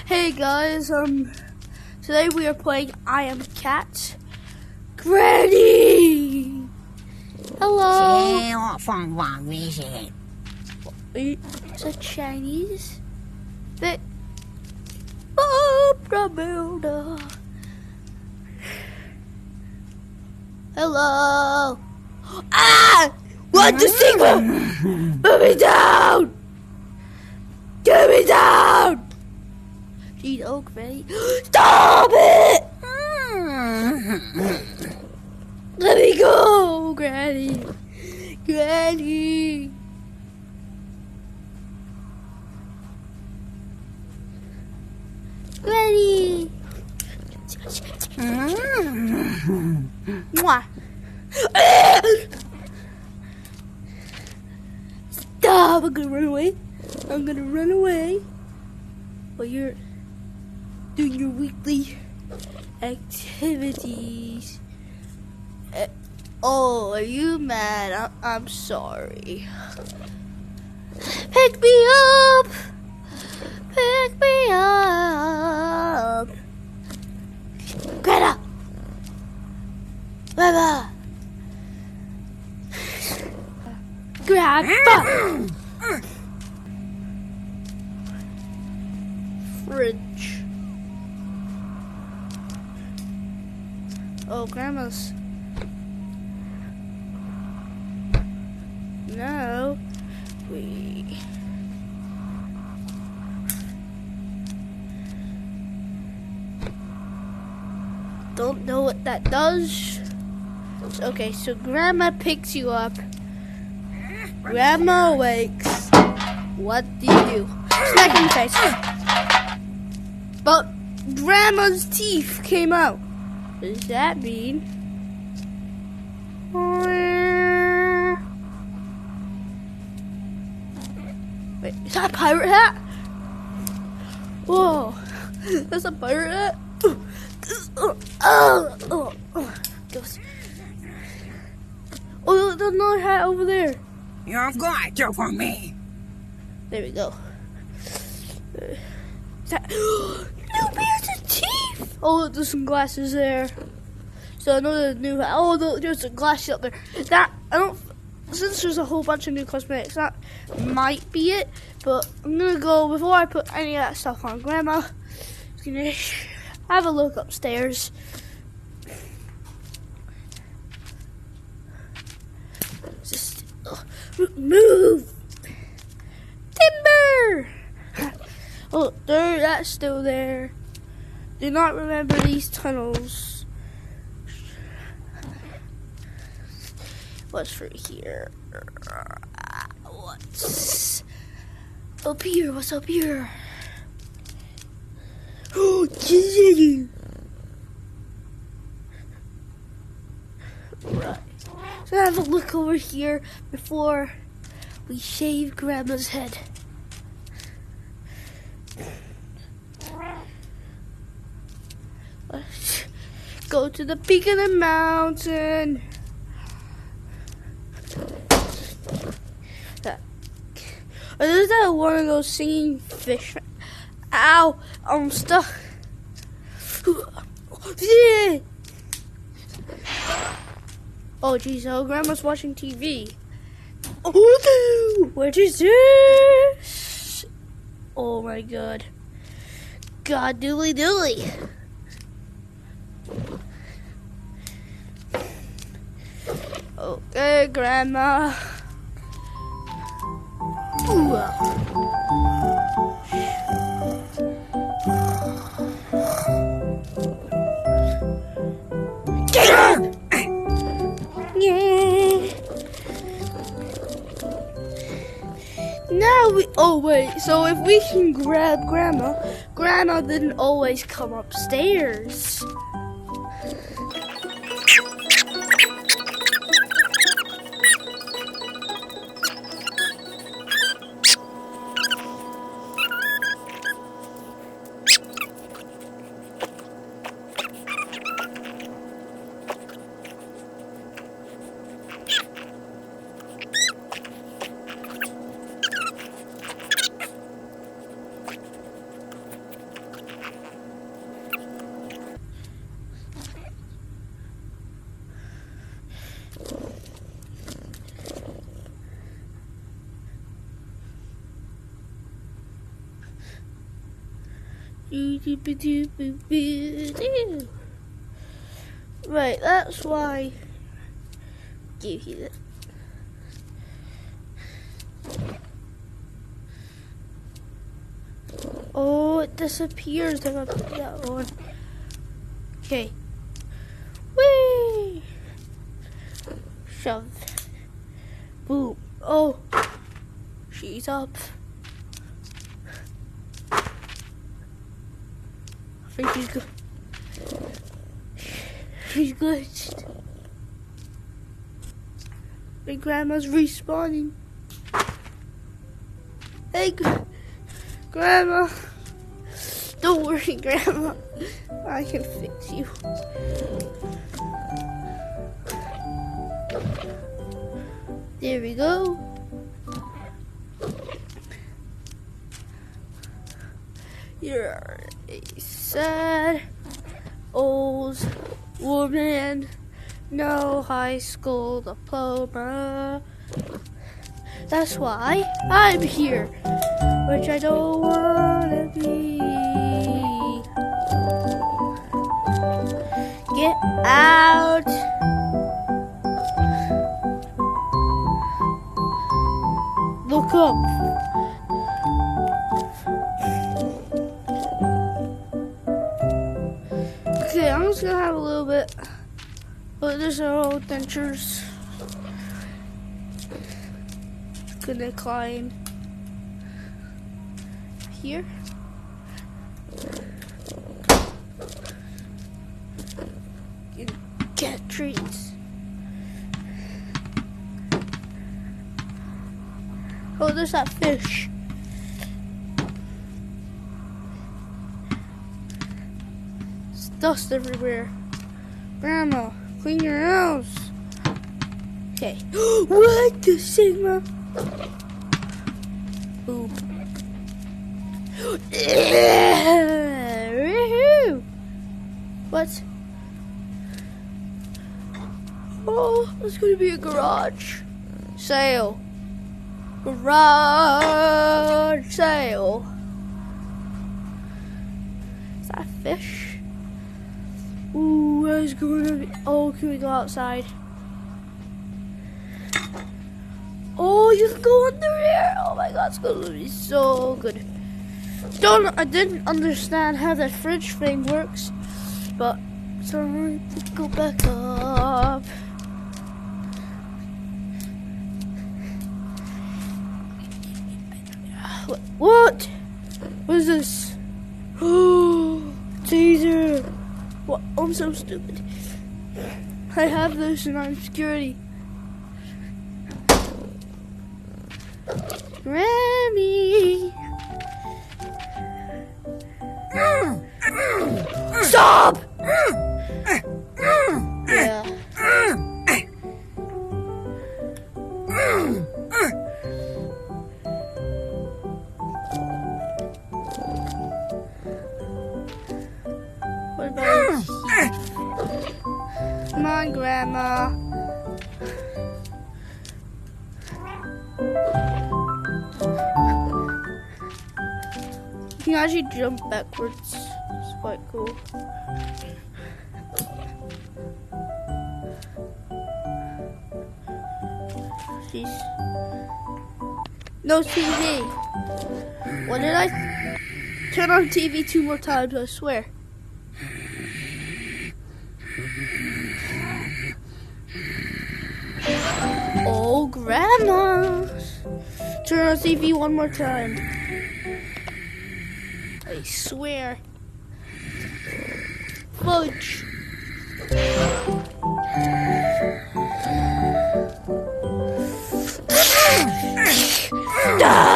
Hey guys, today we are playing I Am Cat. Granny! Hello! Is that Chinese? The builder. Hello! Ah! What the secret? Put me down! Get me down! Jeez, oh, Granny. Stop it! Let me go, Granny. Granny. Granny. Mwah. Stop! I'm gonna run away. I'm gonna run away. While you're doing your weekly activities. Oh, are you mad? I'm sorry. Pick me up! Pick me up! Greta! Grandma! Grandpa! Fridge. Oh, Grandma's. No, we. Don't know what that does. Okay, so Grandma picks you up. Grandma wakes. What do you do? Smack in the face. But Grandma's teeth came out. What does that mean? Wait, is that a pirate hat? Whoa, that's a pirate hat? Oh, there's another hat over there. You've got to for me. There we go. New pairs of teeth! Oh, there's some glasses there. So another new hat. Oh, there's some glasses up there. Since there's a whole bunch of new cosmetics, that might be it. But I'm gonna go, before I put any of that stuff on, Grandma is gonna have a look upstairs. Just move! Timber! Oh, that's still there. Do not remember these tunnels. What's for here? What's up here? What's up here? Oh, right. So have a look over here before we shave Grandma's head. Let's go to the peak of the mountain. Is that one of those singing fish? Ow! I'm stuck. Oh jeez, oh Grandma's watching TV. Oh, what is this? Oh my god. God dooley dooley. Okay, Grandma. Ooh. Now oh wait, so if we can grab Grandma didn't always come upstairs. Right, that's why I gave you that. Oh, it disappears if I put that on. Okay. Whee! Shove. Boom. Oh, she's up. I think she's good. She's glitched. My grandma's respawning. Hey, Grandma. Don't worry, Grandma. I can fix you. There we go. You're a sad old woman. No high school diploma. That's why I'm here, which I don't wanna be. Get out. Look up. Okay, I'm just gonna have a little bit. But there's our old dentures. Gonna climb here. Get treats. Oh, there's that fish. There's dust everywhere. Grandma, clean your house. Okay. What the Sigma? Boop. What? Oh, there's gonna be a garage sale. Garage sale. Is that a fish? Ooh, there's gonna be. Oh, can we go outside? Oh, you can go under here. Oh my God, it's gonna be so good. I didn't understand how that fridge thing works, but so I'm going to go back up. What? What is this? Oh, teaser. What? I'm so stupid. I have this and I'm security. Grammy. Stop! Yeah. What about Come on, Grandma. You can actually jump backwards. It's quite cool. Jeez. No TV. What did I turn on TV 2 more times? I swear. Oh, Grandma. Turn on TV 1 more time. I swear. Fudge. Ah!